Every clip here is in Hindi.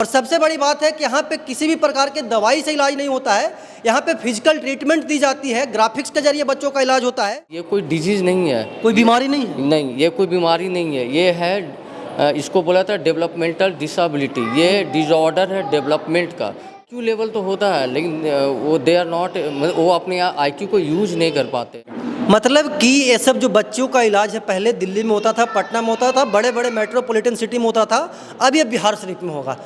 और सबसे बड़ी बात है कि यहाँ पे किसी भी प्रकार के दवाई से इलाज नहीं होता है। यहाँ पे फिजिकल ट्रीटमेंट दी जाती है, ग्राफिक्स के जरिए बच्चों का इलाज होता है। ये कोई डिजीज़ नहीं है, कोई बीमारी नहीं है। नहीं ये कोई बीमारी नहीं है, ये है इसको बोला था डेवलपमेंटल डिसेबिलिटी। ये डिसऑर्डर है डेवलपमेंट का। IQ लेवल तो होता है लेकिन वो दे आर नॉट, वो अपने IQ को यूज नहीं कर पाते। मतलब कि ये सब जो बच्चों का इलाज है पहले दिल्ली में होता था, पटना में होता था, बड़े बड़े मेट्रोपॉलिटन सिटी में होता था, अब ये बिहार शरीफ में होगा।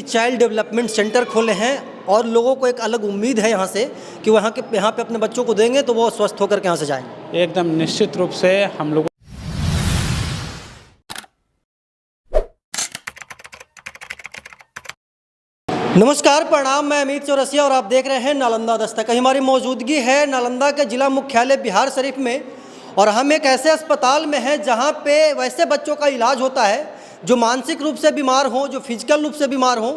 चाइल्ड डेवलपमेंट सेंटर खोले हैं और लोगों को एक अलग उम्मीद है यहाँ से कि वो यहाँ पे अपने बच्चों को देंगे तो वो स्वस्थ होकर के यहाँ से जाएंगे। एकदम निश्चित रूप से हम लोग नमस्कार, प्रणाम। मैं अमित चौरसिया और आप देख रहे हैं नालंदा दस्तक। हमारी मौजूदगी है नालंदा के जिला मुख्यालय बिहार शरीफ में और हम एक ऐसे अस्पताल में हैं जहां पे वैसे बच्चों का इलाज होता है जो मानसिक रूप से बीमार हों, जो फिजिकल रूप से बीमार हों,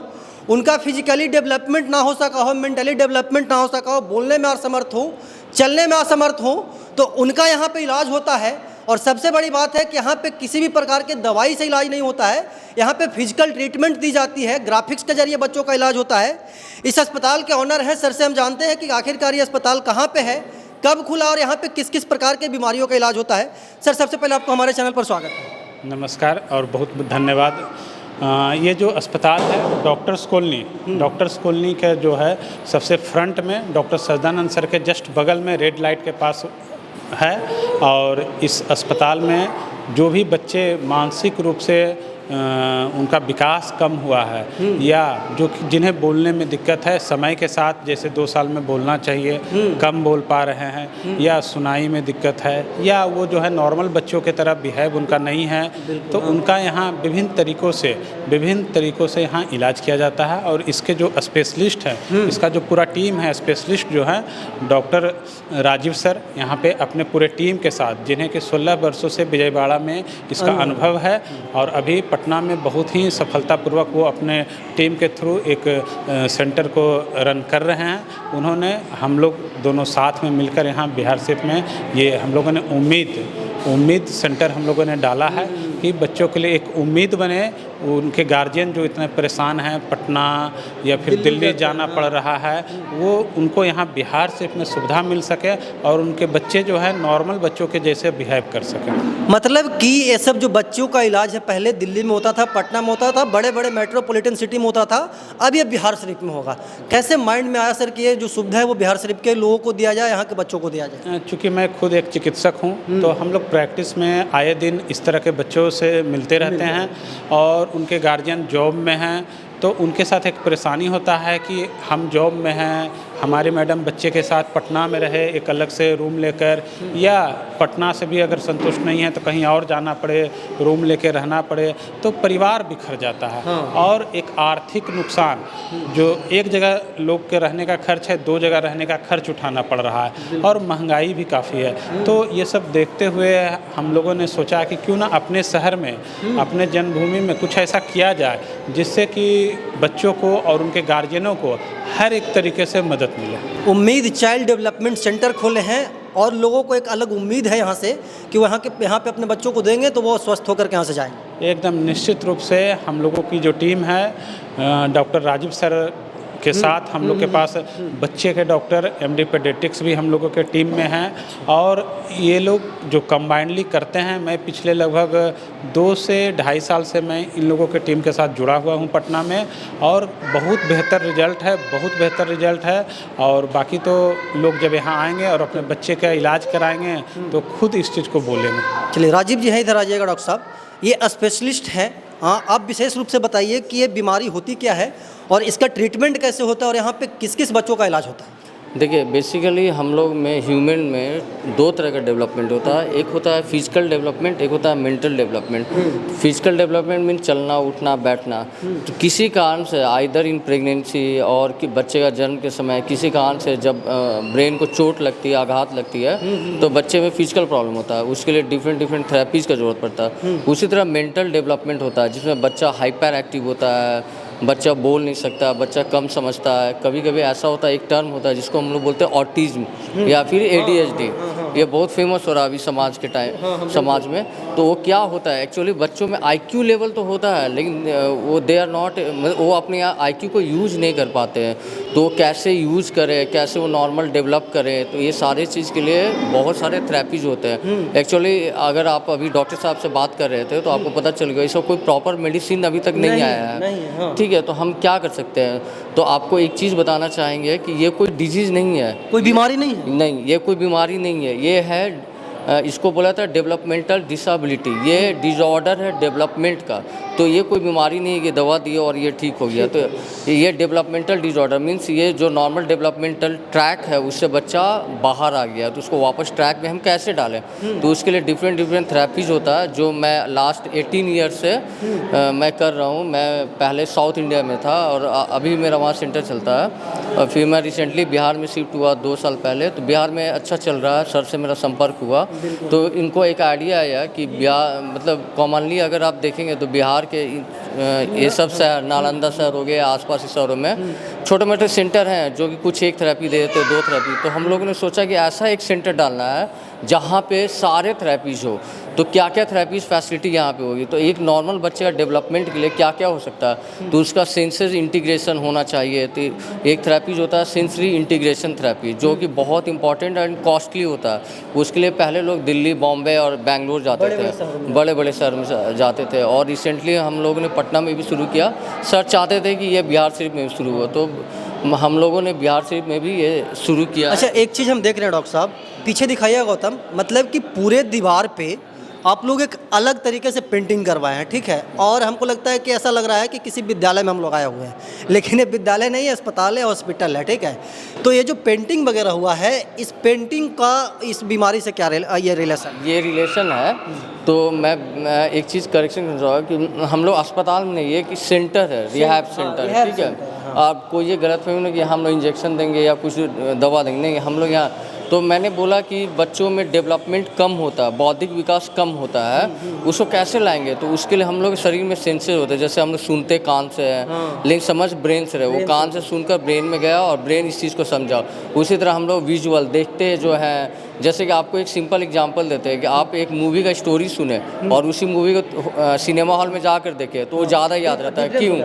उनका फिजिकली डेवलपमेंट ना हो सका हो, मेंटली डेवलपमेंट ना हो सका हो, बोलने में असमर्थ हो, चलने में असमर्थ हो, तो उनका यहाँ पे इलाज होता है। और सबसे बड़ी बात है कि यहाँ पे किसी भी प्रकार के दवाई से इलाज नहीं होता है। यहाँ पे फिजिकल ट्रीटमेंट दी जाती है, ग्राफिक्स के जरिए बच्चों का इलाज होता है। इस अस्पताल के ऑनर हैं सर से हम जानते हैं कि आखिरकार ये अस्पताल कहाँ पे है, कब खुला और यहाँ पे किस किस प्रकार के बीमारियों का इलाज होता है। सर, सबसे पहले आपको हमारे चैनल पर स्वागत है। नमस्कार और बहुत बहुत धन्यवाद। ये जो अस्पताल है डॉक्टर्स कॉलोनी का जो है सबसे फ्रंट में डॉक्टर सजदानंद सर के जस्ट बगल में रेड लाइट के पास है। और इस अस्पताल में जो भी बच्चे मानसिक रूप से उनका विकास कम हुआ है या जो जिन्हें बोलने में दिक्कत है, समय के साथ जैसे 2 साल में बोलना चाहिए, कम बोल पा रहे हैं, या सुनाई में दिक्कत है, या वो जो है नॉर्मल बच्चों की तरह बिहेव उनका नहीं है, तो उनका यहाँ विभिन्न तरीक़ों से यहाँ इलाज किया जाता है। और इसके जो स्पेशलिस्ट हैं, इसका जो पूरा टीम है, स्पेशलिस्ट जो है डॉक्टर राजीव सर यहाँ पे अपने पूरे टीम के साथ, जिन्हें कि 16 वर्षों से विजयवाड़ा में इसका अनुभव है और अभी पटना में बहुत ही सफलतापूर्वक वो अपने टीम के थ्रू एक सेंटर को रन कर रहे हैं। उन्होंने हम लोग दोनों साथ में मिलकर यहाँ बिहार शरीफ में ये हम लोगों ने उम्मीद सेंटर हम लोगों ने डाला है कि बच्चों के लिए एक उम्मीद बने। उनके गार्जियन जो इतने परेशान हैं, पटना या फिर दिल्ली जाना पड़ रहा है, वो उनको यहाँ बिहार शरीफ में सुविधा मिल सके और उनके बच्चे जो है नॉर्मल बच्चों के जैसे बिहेव कर सकें। मतलब कि ये सब जो बच्चों का इलाज है पहले दिल्ली में होता था, पटना में होता था, बड़े बड़े मेट्रोपॉलिटन सिटी में होता था, अब ये बिहार शरीफ में होगा। कैसे माइंड में आया सर कि ये जो सुविधा है वो बिहार शरीफ के लोगों को दिया जाए, यहाँ के बच्चों को दिया जाए? चूँकि मैं खुद एक चिकित्सक हूँ तो हम लोग प्रैक्टिस में आए दिन इस तरह के बच्चों से मिलते रहते हैं और उनके गार्जियन जॉब में हैं, तो उनके साथ एक परेशानी होता है कि हम जॉब में हैं, हमारे मैडम बच्चे के साथ पटना में रहे एक अलग से रूम लेकर, या पटना से भी अगर संतुष्ट नहीं है तो कहीं और जाना पड़े, रूम लेकर रहना पड़े, तो परिवार बिखर जाता है। और एक आर्थिक नुकसान, जो एक जगह लोग के रहने का खर्च है, 2 जगह रहने का खर्च उठाना पड़ रहा है और महंगाई भी काफ़ी है। तो ये सब देखते हुए हम लोगों ने सोचा कि क्यों ना अपने शहर में, अपने जन्मभूमि में कुछ ऐसा किया जाए जिससे कि बच्चों को और उनके गार्जियनों को हर एक तरीके से मदद मिले। उम्मीद चाइल्ड डेवलपमेंट सेंटर खोले हैं और लोगों को एक अलग उम्मीद है यहाँ से कि वो यहाँ पे अपने बच्चों को देंगे तो वो स्वस्थ होकर के यहाँ से जाएंगे। एकदम निश्चित रूप से हम लोगों की जो टीम है डॉक्टर राजीव सर के साथ, हम लोग के पास बच्चे के डॉक्टर MD पेडियाट्रिक्स भी हम लोगों के टीम में हैं और ये लोग जो कंबाइनली करते हैं। मैं पिछले लगभग 2 से 2.5 साल से मैं इन लोगों के टीम के साथ जुड़ा हुआ हूं पटना में और बहुत बेहतर रिजल्ट है। और बाकी तो लोग जब यहाँ आएंगे और अपने बच्चे का इलाज कराएंगे तो खुद इस चीज़ को बोलेंगे। चलिए, राजीव जी हैं, इधर आ जाइएगा। डॉक्टर साहब, ये स्पेशलिस्ट हैं, हाँ, आप विशेष रूप से बताइए कि ये बीमारी होती क्या है और इसका ट्रीटमेंट कैसे होता है और यहाँ पे किस किस बच्चों का इलाज होता है? देखिए, बेसिकली हम लोग में ह्यूमन में 2 तरह का डेवलपमेंट होता है। एक होता है फिजिकल डेवलपमेंट, एक होता है mental development. Physical development mean चलना, उठना, बैठना। तो किसी कारण से आइदर इन प्रेगनेंसी और कि बच्चे का जन्म के समय किसी कारण से जब ब्रेन को चोट लगती है, आघात लगती है, तो बच्चे में फिजिकल प्रॉब्लम होता है। उसके लिए डिफरेंट थेरेपीज़ का ज़रूरत पड़ता है। उसी तरह मेंटल डेवलपमेंट होता है जिसमें बच्चा हाइपर एक्टिव होता है, बच्चा बोल नहीं सकता, बच्चा कम समझता है। कभी कभी ऐसा होता है, एक टर्म होता है जिसको हम लोग बोलते हैं ऑटिज्म या फिर ADHD। ये बहुत फेमस हो रहा है अभी समाज में। तो वो क्या होता है एक्चुअली बच्चों में आईक्यू लेवल तो होता है, लेकिन वो दे आर नॉट, वो अपने आईक्यू को यूज़ नहीं कर पाते हैं। तो कैसे यूज़ करें, कैसे वो नॉर्मल डेवलप करें, तो ये सारे चीज़ के लिए बहुत सारे थेरेपीज होते हैं। एक्चुअली अगर आप अभी डॉक्टर साहब से बात कर रहे थे तो आपको पता चल गया इसका कोई प्रॉपर मेडिसिन अभी तक नहीं आया है। नहीं है, हाँ। ठीक है, तो हम क्या कर सकते हैं? तो आपको एक चीज़ बताना चाहेंगे कि ये कोई डिजीज़ नहीं है। कोई बीमारी नहीं है। नहीं, ये कोई बीमारी नहीं है, ये है इसको बोला था डेवलपमेंटल डिसेबिलिटी। ये डिसऑर्डर है डेवलपमेंट का। तो ये कोई बीमारी नहीं है कि दवा दिए और ये ठीक हो गया। तो ये डेवलपमेंटल डिसऑर्डर मीन्स ये जो नॉर्मल डेवलपमेंटल ट्रैक है उससे बच्चा बाहर आ गया, तो उसको वापस ट्रैक में हम कैसे डालें? तो उसके लिए डिफरेंट थेरेपीज़ होता है जो मैं लास्ट 18 ईयर से मैं कर रहा हूँ। मैं पहले साउथ इंडिया में था और अभी मेरा वहाँ सेंटर चलता है, और फिर मैं रिसेंटली बिहार में शिफ्ट हुआ 2 साल पहले। तो बिहार में अच्छा चल रहा है, सर से मेरा संपर्क हुआ तो इनको एक आइडिया आया कि बिहार मतलब कॉमनली अगर आप देखेंगे तो बिहार के ये सब शहर, नालंदा शहर हो गए, आसपास के शहरों में छोटे मोटे सेंटर हैं जो कि कुछ एक थेरेपी दे देते, 2 थेरेपी। तो हम लोगों ने सोचा कि ऐसा एक सेंटर डालना है जहाँ पे सारे थेरेपीज़ हो। तो क्या क्या थेरेपीज़ फैसिलिटी यहाँ पे होगी? तो एक नॉर्मल बच्चे का डेवलपमेंट के लिए क्या क्या हो सकता है? तो उसका सेंसर इंटीग्रेशन होना चाहिए। तो एक थेरेपीज़ होता है सेंसरी इंटीग्रेशन थेरेपी, जो कि बहुत इंपॉर्टेंट एंड कॉस्टली होता है। उसके लिए पहले लोग दिल्ली, बॉम्बे और बेंगलोर जाते थे, बड़े बड़े शहर में जाते थे। और रिसेंटली हम लोगों ने पटना में भी शुरू किया। सर चाहते थे कि ये बिहार शरीफ में भी शुरू हो, तो हम लोगों ने बिहार शरीफ में भी ये शुरू किया। अच्छा, एक चीज़ हम देख रहे हैं डॉक्टर साहब, पीछे दिखाइए गौतम, मतलब कि पूरे दीवार पे आप लोग एक अलग तरीके से पेंटिंग करवाए हैं, ठीक है? और हमको लगता है कि ऐसा लग रहा है कि किसी विद्यालय में हम लोग आए हुए हैं, लेकिन ये विद्यालय नहीं है, अस्पताल है, हॉस्पिटल है, ठीक है? तो ये जो पेंटिंग वगैरह हुआ है, इस पेंटिंग का इस बीमारी से क्या ये रिलेशन है। तो मैं एक चीज़ करेक्शन कर रहा हूँ कि हम लोग अस्पताल में नहीं है कि सेंटर है, रिहैब सेंटर, ठीक है? आपको ये गलतफहमी नहीं कि हम लोग इंजेक्शन देंगे या कुछ दवा देंगे, नहीं, हम लोग यहाँ। तो मैंने बोला कि बच्चों में डेवलपमेंट कम होता है, बौद्धिक विकास कम होता है, उसको कैसे लाएंगे? तो उसके लिए हम लोग शरीर में सेंसर होते हैं, जैसे हम लोग सुनते कान से है, लेकिन समझ ब्रेन से रहे, वो कान से सुनकर ब्रेन में गया और ब्रेन इस चीज़ को समझा। उसी तरह हम लोग विजुअल देखते जो है, जैसे कि आपको एक सिंपल एग्जांपल देते हैं कि आप एक मूवी का स्टोरी सुने और उसी मूवी को सिनेमा हॉल में जाकर देखें तो वो ज़्यादा याद रहता है। क्यों?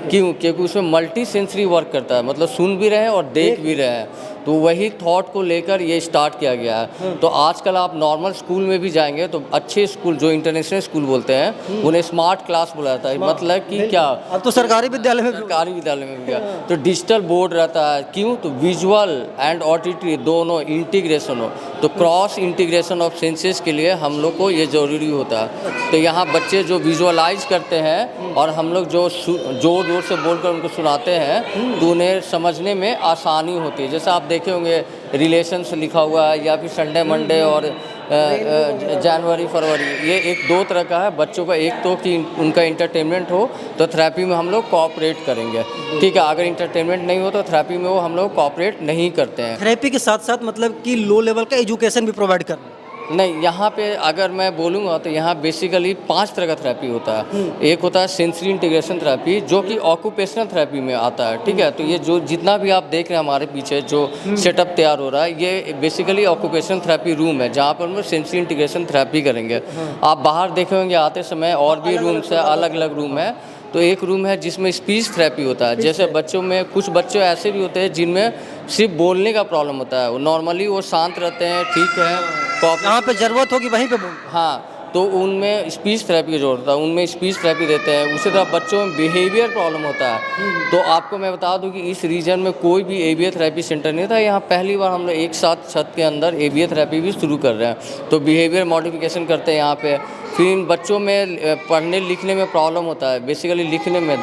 क्योंकि उसमें मल्टी सेंसरी वर्क करता है, मतलब सुन भी रहे हैं और देख भी रहे हैं। तो वही थॉट को लेकर ये स्टार्ट किया गया है। तो आजकल आप नॉर्मल स्कूल में भी जाएंगे तो अच्छे स्कूल जो इंटरनेशनल स्कूल बोलते हैं उन्हें स्मार्ट क्लास बोला जाता है। मतलब कि क्या, अब तो सरकारी विद्यालय में भी गया तो डिजिटल बोर्ड रहता है। क्यों? तो विजुअल एंड ऑडिटरी दोनों इंटीग्रेशन हो, तो क्रॉस इंटीग्रेशन ऑफ सेंसेस के लिए हम लोग को ये ज़रूरी होता है। तो यहाँ बच्चे जो विजुअलाइज करते हैं और हम लोग जो जोर जोर से बोलकर उनको सुनाते हैं तो उन्हें समझने में आसानी होती है। जैसे आप देखे होंगे रिलेशन से लिखा हुआ है या फिर संडे मंडे और जनवरी फरवरी, ये एक 2 तरह का है बच्चों का। एक तो कि उनका इंटरटेनमेंट हो तो थेरेपी में हम लोग कोऑपरेट करेंगे, ठीक है? अगर इंटरटेनमेंट नहीं हो तो थेरेपी में वो हम लोग कोऑपरेट नहीं करते हैं। थेरेपी के साथ साथ मतलब कि लो लेवल का एजुकेशन भी प्रोवाइड कर नहीं, यहाँ पे अगर मैं बोलूँगा तो यहाँ बेसिकली 5 तरह का थेरेपी होता है। एक होता है सेंसरी इंटीग्रेशन थेरेपी जो कि ऑक्यूपेशनल थेरेपी में आता है, ठीक है? तो ये जो जितना भी आप देख रहे हैं हमारे पीछे जो सेटअप तैयार हो रहा है, ये बेसिकली ऑक्यूपेशनल थेरेपी रूम है जहाँ पर हम सेंसरी इंटीग्रेशन थेरेपी करेंगे। आप बाहर देखे होंगे आते समय और भी रूम्स है, अलग अलग रूम है। तो एक रूम है जिसमें स्पीच थेरेपी होता है। जैसे बच्चों में कुछ बच्चे ऐसे भी होते हैं जिनमें सिर्फ बोलने का प्रॉब्लम होता है, वो नॉर्मली वो शांत रहते हैं, ठीक है, जहाँ पे ज़रूरत होगी वहीं पे बोल। हाँ, तो उनमें स्पीच थेरेपी की ज़रूरत है, उनमें स्पीच थेरेपी देते हैं। उसी तरह बच्चों में बिहेवियर प्रॉब्लम होता है। तो आपको मैं बता दूं कि इस रीजन में कोई भी एबीए थेरेपी सेंटर नहीं था। यहाँ पहली बार हम लोग एक साथ छत के अंदर एबीए थेरेपी भी शुरू कर रहे हैं। तो बिहेवियर मॉडिफिकेशन करते हैं यहाँ पे। फिर इन बच्चों में पढ़ने लिखने में प्रॉब्लम होता है, बेसिकली लिखने में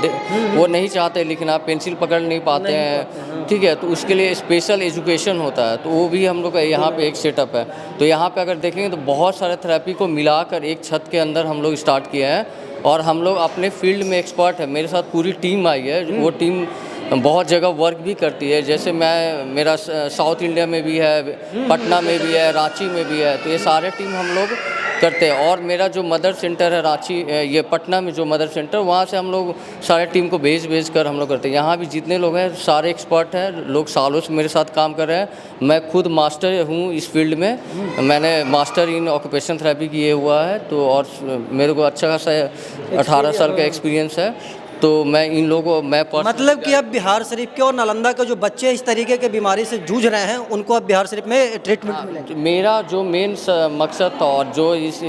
वो नहीं चाहते लिखना, पेंसिल पकड़ नहीं पाते हैं, ठीक है? तो उसके लिए स्पेशल एजुकेशन होता है, तो वो भी हम लोग का यहाँ पे एक सेटअप है। तो यहाँ पे अगर देखेंगे तो बहुत सारे थेरेपी को मिलाकर एक छत के अंदर हम लोग स्टार्ट किए हैं और हम लोग अपने फील्ड में एक्सपर्ट है। मेरे साथ पूरी टीम आई है, वो टीम बहुत जगह वर्क भी करती है। जैसे मेरा साउथ इंडिया में भी है, पटना में भी है, रांची में भी है। तो ये सारे टीम हम लोग करते हैं। और मेरा जो मदर सेंटर है रांची, ये पटना में जो मदर सेंटर, वहाँ से हम लोग सारे टीम को भेज कर हम लोग करते हैं। यहाँ भी जितने लोग हैं सारे एक्सपर्ट हैं, लोग सालों से मेरे साथ काम कर रहे हैं। मैं खुद मास्टर हूँ इस फील्ड में, मैंने मास्टर इन ऑक्यूपेशन थेरेपी किए हुआ है, तो और मेरे को अच्छा खासा 18 साल का एक्सपीरियंस है। तो मैं इन लोगों मैं मतलब कि अब बिहार शरीफ के और नालंदा के जो बच्चे इस तरीके के बीमारी से जूझ रहे हैं उनको अब बिहार शरीफ में ट्रीटमेंट मिलेगा। मेरा जो मेन मकसद था और जो इस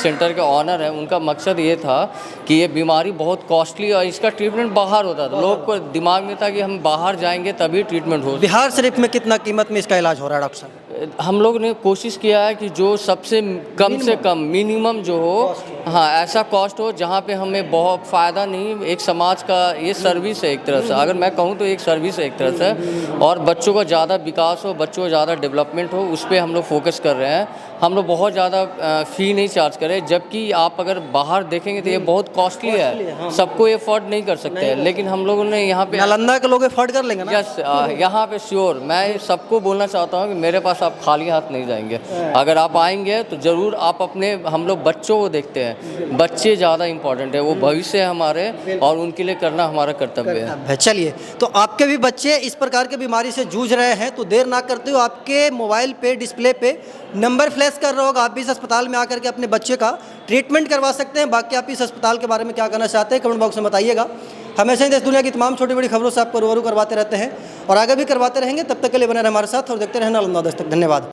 सेंटर के ऑनर है उनका मकसद ये था कि ये बीमारी बहुत कॉस्टली और इसका ट्रीटमेंट बाहर होता था। लोग को दिमाग में था कि हम बाहर जाएंगे तभी ट्रीटमेंट हो। बिहार शरीफ में कितना कीमत में इसका इलाज हो रहा है डॉक्टर साहब? हम लोग ने कोशिश किया है कि जो सबसे कम से कम मिनिमम जो हो, हाँ ऐसा कॉस्ट हो जहाँ पे हमें बहुत फ़ायदा नहीं, एक समाज का ये सर्विस है एक तरह से, अगर मैं कहूँ तो एक सर्विस है एक तरह से, और बच्चों का ज़्यादा विकास हो, बच्चों का ज़्यादा डेवलपमेंट हो, उस पर हम लोग फोकस कर रहे हैं। हम लोग बहुत ज़्यादा फ़ी नहीं चार्ज कर रहे, जबकि आप अगर बाहर देखेंगे तो ये बहुत कॉस्टली है, सबको ये अफोर्ड नहीं कर सकते हैं, लेकिन हम लोगों ने यहाँ पे नालंदा के लोग अफोर्ड कर लेंगे ना? यस, यहाँ पे श्योर मैं सबको बोलना चाहता हूँ कि मेरे पास आप खाली हाथ नहीं जाएंगे। अगर आप आएंगे तो ज़रूर आप अपने, हम लोग बच्चों को देखते हैं, बच्चे ज़्यादा इंपॉर्टेंट है, वो भविष्य है हमारे और उनके लिए करना हमारा कर्तव्य है। चलिए, तो आपके भी बच्चे इस प्रकार की बीमारी से जूझ रहे हैं तो देर ना करते हो आपके मोबाइल पे डिस्प्ले पे नंबर फ्लैश कर रहा होगा, आप भी इस अस्पताल में आकर के अपने बच्चे का ट्रीटमेंट करवा सकते हैं। बाकी आप इस अस्पताल के बारे में क्या कहना चाहते हैं कमेंट बॉक्स में बताइएगा। हमेशा ही देश दुनिया की तमाम छोटी बड़ी खबरों से आपको रूबरू करवाते रहते हैं और आगे भी करवाते रहेंगे। तब तक के लिए बने रहे हमारे साथ और देखते रहें नालंदा दस्तक। धन्यवाद।